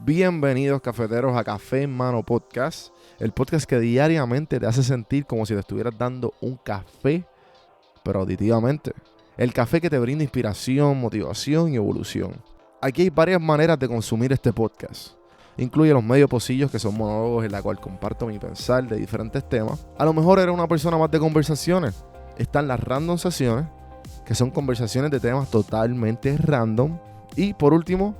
Bienvenidos cafeteros a Café en Mano Podcast, el podcast que diariamente te hace sentir como si te estuvieras dando un café, pero auditivamente. El café que te brinda inspiración, motivación y evolución. Aquí hay varias maneras de consumir este podcast. Incluye los medios pocillos, que son monólogos en la cual comparto mi pensar de diferentes temas. A lo mejor eres una persona más de conversaciones. Están las random sesiones, que son conversaciones de temas totalmente random. Y por último,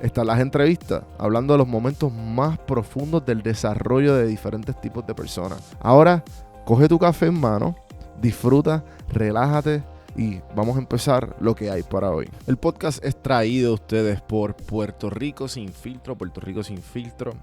están las entrevistas, hablando de los momentos más profundos del desarrollo de diferentes tipos de personas. Ahora, coge tu café en mano, disfruta, relájate y vamos a empezar lo que hay para hoy. El podcast es traído a ustedes por Puerto Rico Sin Filtro. Puerto Rico Sin Filtro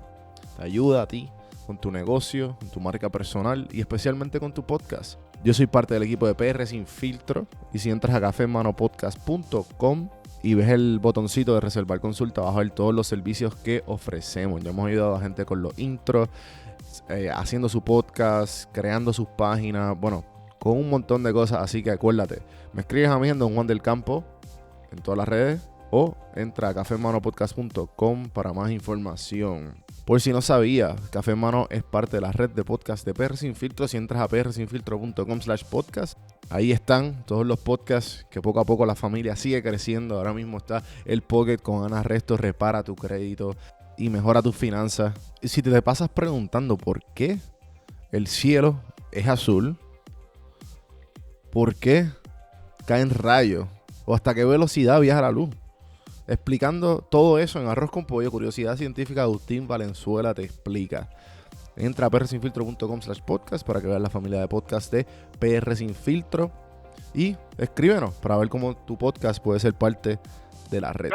te ayuda a ti con tu negocio, con tu marca personal y especialmente con tu podcast. Yo soy parte del equipo de PRSinFiltro y si entras a cafemanopodcast.com y ves el botoncito de reservar consulta, vas a ver todos los servicios que ofrecemos. Ya hemos ayudado a gente con los intros, haciendo su podcast, creando sus páginas, bueno, con un montón de cosas. Así que acuérdate, me escribes a mí en Don Juan del Campo en todas las redes o entra a cafemanopodcast.com para más información. Por si no sabía, Café en Mano es parte de la red de podcast de PRSinFiltro. Si entras a prsinfiltro.com/podcast, ahí están todos los podcasts que poco a poco la familia sigue creciendo. Ahora mismo está el Pocket con Ana Resto, repara tu crédito y mejora tus finanzas. Y si te pasas preguntando por qué el cielo es azul, por qué caen rayos o hasta qué velocidad viaja la luz, explicando todo eso en Arroz con Pollo, Curiosidad Científica, Agustín Valenzuela te explica. Entra a prsinfiltro.com/podcast para que veas la familia de podcast de PR Sin Filtro y escríbenos para ver cómo tu podcast puede ser parte de la red.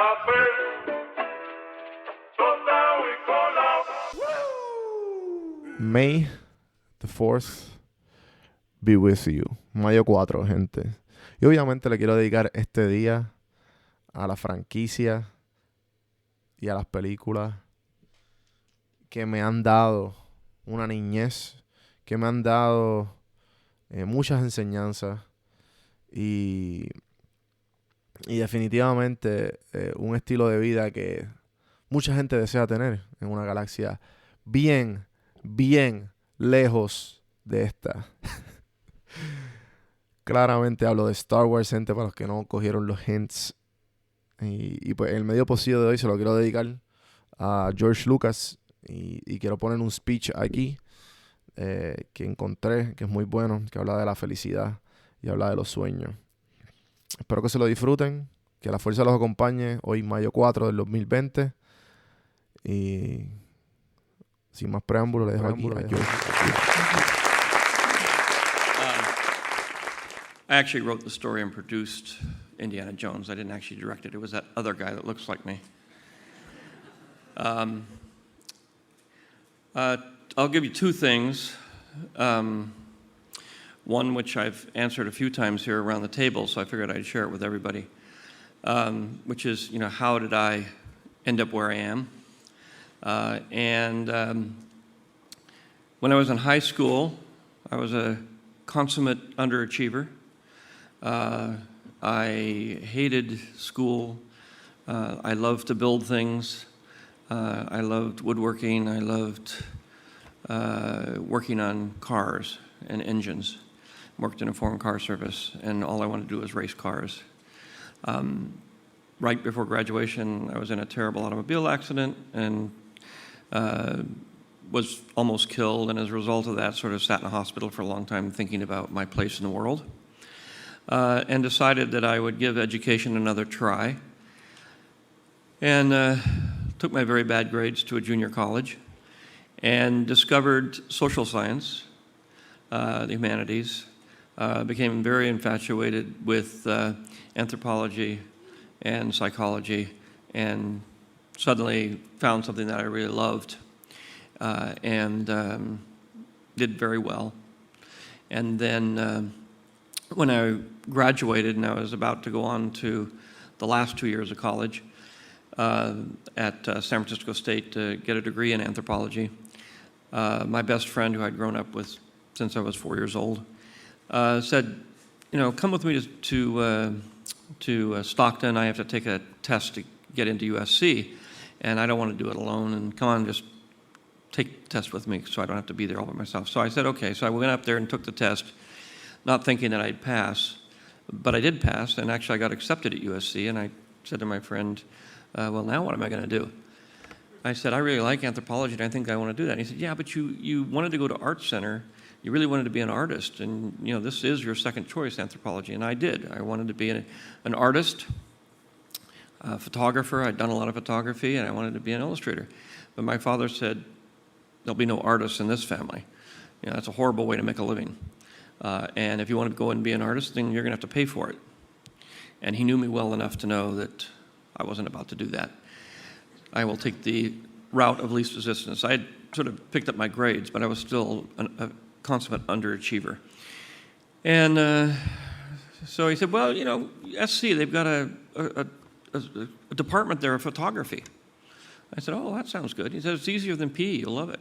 May the 4th be with you. Mayo 4, gente. Y obviamente le quiero dedicar este día a la franquicia y a las películas que me han dado una niñez, que me han dado muchas enseñanzas y definitivamente un estilo de vida que mucha gente desea tener en una galaxia bien lejos de esta. Claramente hablo de Star Wars, gente, para los que no cogieron los hints. Y pues el medio pocillo de hoy se lo quiero dedicar a George Lucas y quiero poner un speech aquí que encontré, que es muy bueno, que habla de la felicidad y habla de los sueños. Espero que se lo disfruten, que la fuerza los acompañe hoy mayo 4 del 2020 y sin más preámbulo le dejo aquí a George. I actually wrote the story and produced Indiana Jones. I didn't actually direct it. It was that other guy that looks like me. I'll give you two things. One which I've answered a few times here around the table, so I figured I'd share it with everybody, which is, how did I end up where I am? When I was in high school, I was a consummate underachiever. I hated school. I loved to build things. I loved woodworking. I loved working on cars and engines. Worked in a foreign car service, and all I wanted to do was race cars. Right before graduation, I was in a terrible automobile accident and was almost killed, and as a result of that, sort of sat in a hospital for a long time thinking about my place in the world. And decided that I would give education another try. And took my very bad grades to a junior college and discovered social science, the humanities, became very infatuated with anthropology and psychology, and suddenly found something that I really loved and did very well. And then when I graduated and I was about to go on to the last 2 years of college at San Francisco State to get a degree in anthropology, my best friend, who I'd grown up with since I was 4 years old, said, come with me to Stockton. I have to take a test to get into USC. and I don't want to do it alone, and come on, just take the test with me so I don't have to be there all by myself. So I said, okay. So I went up there and took the test, not thinking that I'd pass, but I did pass, and actually I got accepted at USC, and I said to my friend, well, now what am I going to do? I said, I really like anthropology, and I think I want to do that. And he said, yeah, but you wanted to go to art center. You really wanted to be an artist, and this is your second choice, anthropology, and I did. I wanted to be an artist, a photographer. I'd done a lot of photography, and I wanted to be an illustrator. But my father said, there'll be no artists in this family. That's a horrible way to make a living. And if you want to go and be an artist, then you're going to have to pay for it. And he knew me well enough to know that I wasn't about to do that. I will take the route of least resistance. I had sort of picked up my grades, but I was still a consummate underachiever. And so he said, well, SC, they've got a department there of photography. I said, oh, that sounds good. He said, it's easier than PE, you'll love it.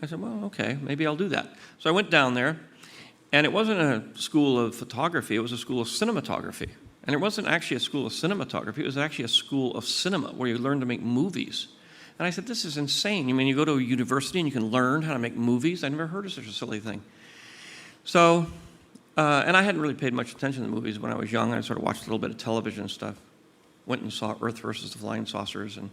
I said, well, okay, maybe I'll do that. So I went down there, and it wasn't a school of photography, it was a school of cinematography. And it wasn't actually a school of cinematography, it was actually a school of cinema, where you learn to make movies. And I said, this is insane. You go to a university and you can learn how to make movies? I never heard of such a silly thing. So, and I hadn't really paid much attention to movies when I was young. I sort of watched a little bit of television and stuff. Went and saw Earth versus the Flying Saucers and,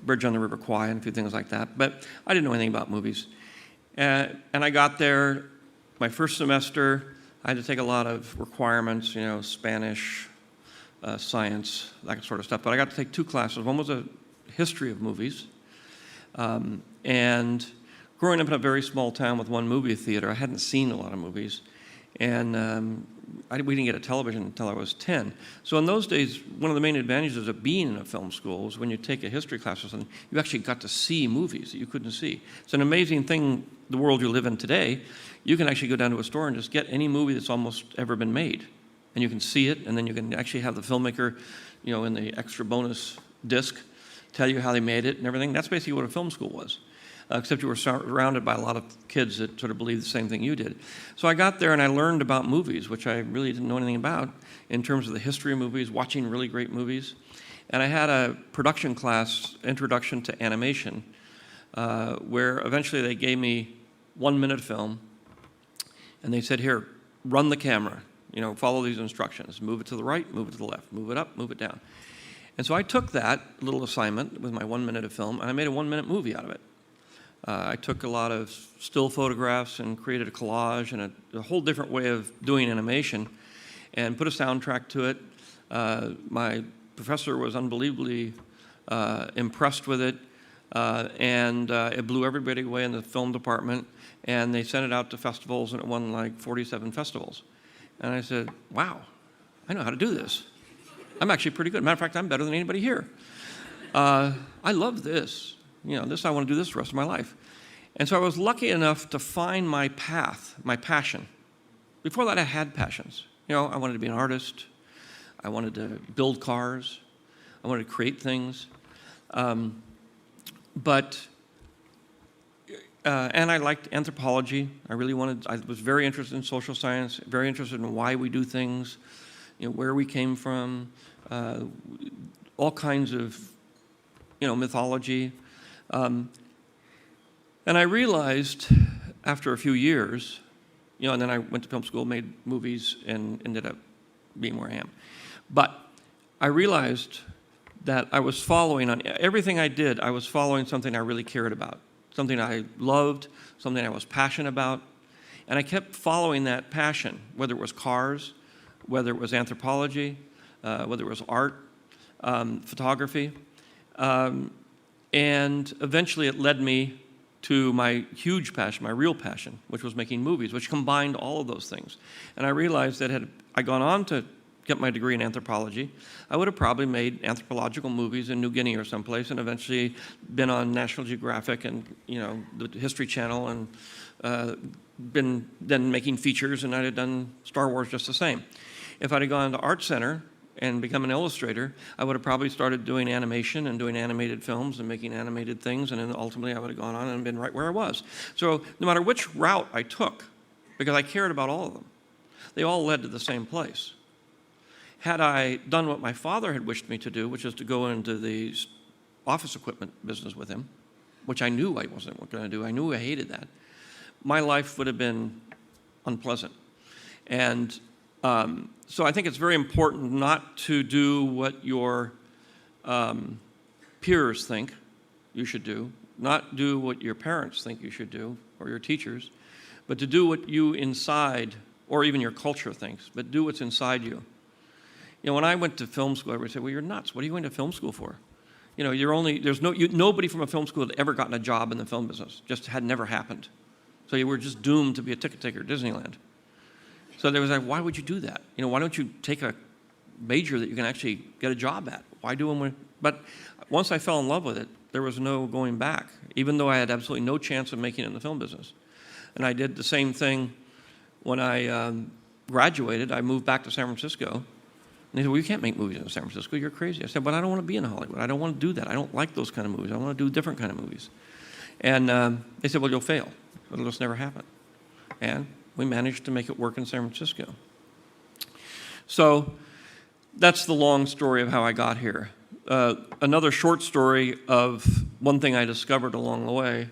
Bridge on the River Kwai and a few things like that. But I didn't know anything about movies. And I got there, my first semester, I had to take a lot of requirements, Spanish, science, that sort of stuff. But I got to take 2 classes. One was a history of movies. And growing up in a very small town with 1 movie theater, I hadn't seen a lot of movies. And we didn't get a television until I was 10. So in those days, one of the main advantages of being in a film school was when you take a history class or something, you actually got to see movies that you couldn't see. It's an amazing thing, the world you live in today. You can actually go down to a store and just get any movie that's almost ever been made. And you can see it, and then you can actually have the filmmaker, in the extra bonus disc, tell you how they made it and everything. That's basically what a film school was. Except you were surrounded by a lot of kids that sort of believed the same thing you did. So I got there and I learned about movies, which I really didn't know anything about, in terms of the history of movies, watching really great movies. And I had a production class, Introduction to Animation, where eventually they gave me 1-minute film, and they said, here, run the camera, follow these instructions. Move it to the right, move it to the left, move it up, move it down. And so I took that little assignment with my 1 minute of film, and I made a 1-minute movie out of it. I took a lot of still photographs and created a collage and a whole different way of doing animation and put a soundtrack to it. My professor was unbelievably impressed with it, and it blew everybody away in the film department, and they sent it out to festivals, and it won like 47 festivals. And I said, wow, I know how to do this. I'm actually pretty good. Matter of fact, I'm better than anybody here. I love this. I want to do this the rest of my life. And so I was lucky enough to find my path, my passion. Before that, I had passions. I wanted to be an artist. I wanted to build cars. I wanted to create things. And I liked anthropology. I was very interested in social science, very interested in why we do things, where we came from, all kinds of, mythology. And I realized after a few years, and then I went to film school, made movies, and ended up being where I am. But I realized that I was following on everything I did, I was following something I really cared about, something I loved, something I was passionate about. And I kept following that passion, whether it was cars, whether it was anthropology, whether it was art, photography. And eventually it led me to my huge passion, my real passion, which was making movies, which combined all of those things. And I realized that had I gone on to get my degree in anthropology, I would have probably made anthropological movies in New Guinea or someplace, and eventually been on National Geographic and the History Channel, and been then making features, and I'd have done Star Wars just the same. If I'd have gone to Art Center and become an illustrator, I would have probably started doing animation and doing animated films and making animated things, and then ultimately I would have gone on and been right where I was. So no matter which route I took, because I cared about all of them, they all led to the same place. Had I done what my father had wished me to do, which is to go into the office equipment business with him, which I knew I wasn't going to do. I knew I hated that. My life would have been unpleasant. And so I think it's very important not to do what your peers think you should do, not do what your parents think you should do, or your teachers, but to do what you inside, or even your culture thinks, but do what's inside you. You know, when I went to film school, everybody said, well, you're nuts. What are you going to film school for? You know, nobody from a film school had ever gotten a job in the film business. Just had never happened. So you were just doomed to be a ticket taker at Disneyland. So there was like, why would you do that? You know, why don't you take a major that you can actually get a job at? Why do them? But once I fell in love with it, there was no going back, even though I had absolutely no chance of making it in the film business. And I did the same thing when I graduated. I moved back to San Francisco. And they said, well, you can't make movies in San Francisco. You're crazy. I said, but I don't want to be in Hollywood. I don't want to do that. I don't like those kind of movies. I want to do different kind of movies. And they said, well, you'll fail. It'll just never happen. And we managed to make it work in San Francisco. So that's the long story of how I got here. Another short story of one thing I discovered along the way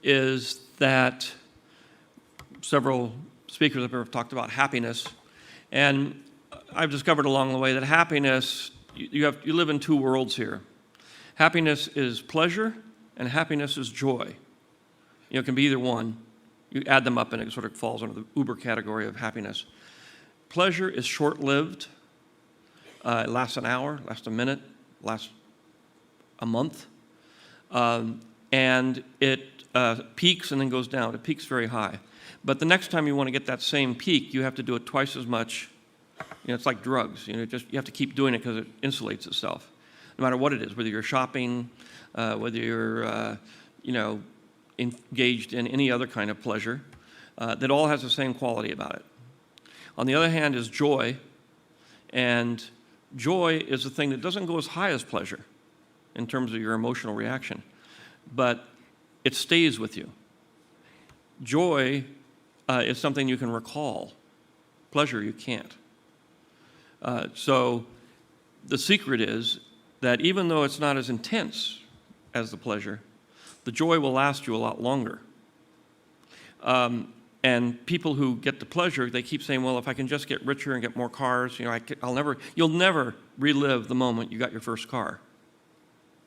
is that several speakers up here have talked about happiness. And I've discovered along the way that happiness, you live in two worlds here. Happiness is pleasure, and happiness is joy. You know, it can be either one. You add them up and it sort of falls under the uber category of happiness. Pleasure is short-lived. It lasts an hour, lasts a minute, lasts a month. And it peaks and then goes down. It peaks very high. But the next time you want to get that same peak, you have to do it twice as much. You know, it's like drugs. You know, you have to keep doing it because it insulates itself, no matter what it is. Whether you're shopping, whether you're, engaged in any other kind of pleasure, that all has the same quality about it. On the other hand is joy, and joy is the thing that doesn't go as high as pleasure in terms of your emotional reaction, but it stays with you. Joy is something you can recall. Pleasure you can't. So the secret is that even though it's not as intense as the pleasure, the joy will last you a lot longer. And people who get the pleasure, they keep saying, well, if I can just get richer and get more cars, you know, you'll never relive the moment you got your first car.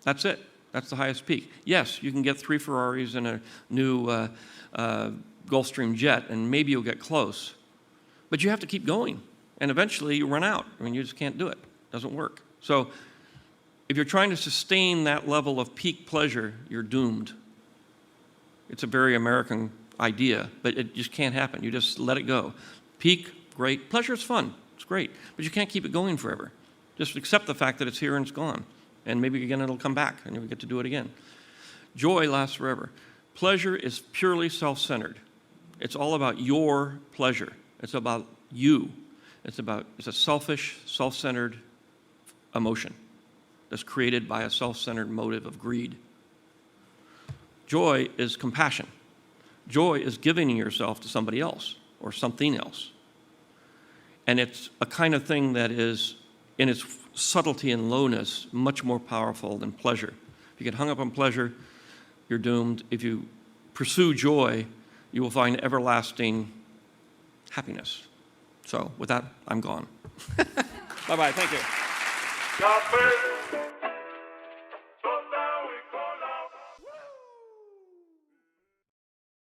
That's it. That's the highest peak. Yes, you can get 3 Ferraris and a new Gulfstream jet, and maybe you'll get close. But you have to keep going. And eventually you run out. I mean, you just can't do it. It doesn't work. So if you're trying to sustain that level of peak pleasure, you're doomed. It's a very American idea, but it just can't happen. You just let it go. Peak, great. Pleasure is fun. It's great. But you can't keep it going forever. Just accept the fact that it's here and it's gone. And maybe again it'll come back and you'll get to do it again. Joy lasts forever. Pleasure is purely self-centered. It's all about your pleasure. It's about you. It's a selfish, self-centered emotion that's created by a self-centered motive of greed. Joy is compassion. Joy is giving yourself to somebody else or something else. And it's a kind of thing that is, in its subtlety and lowness, much more powerful than pleasure. If you get hung up on pleasure, you're doomed. If you pursue joy, you will find everlasting happiness. So with that, I'm gone. Bye-bye. Thank you.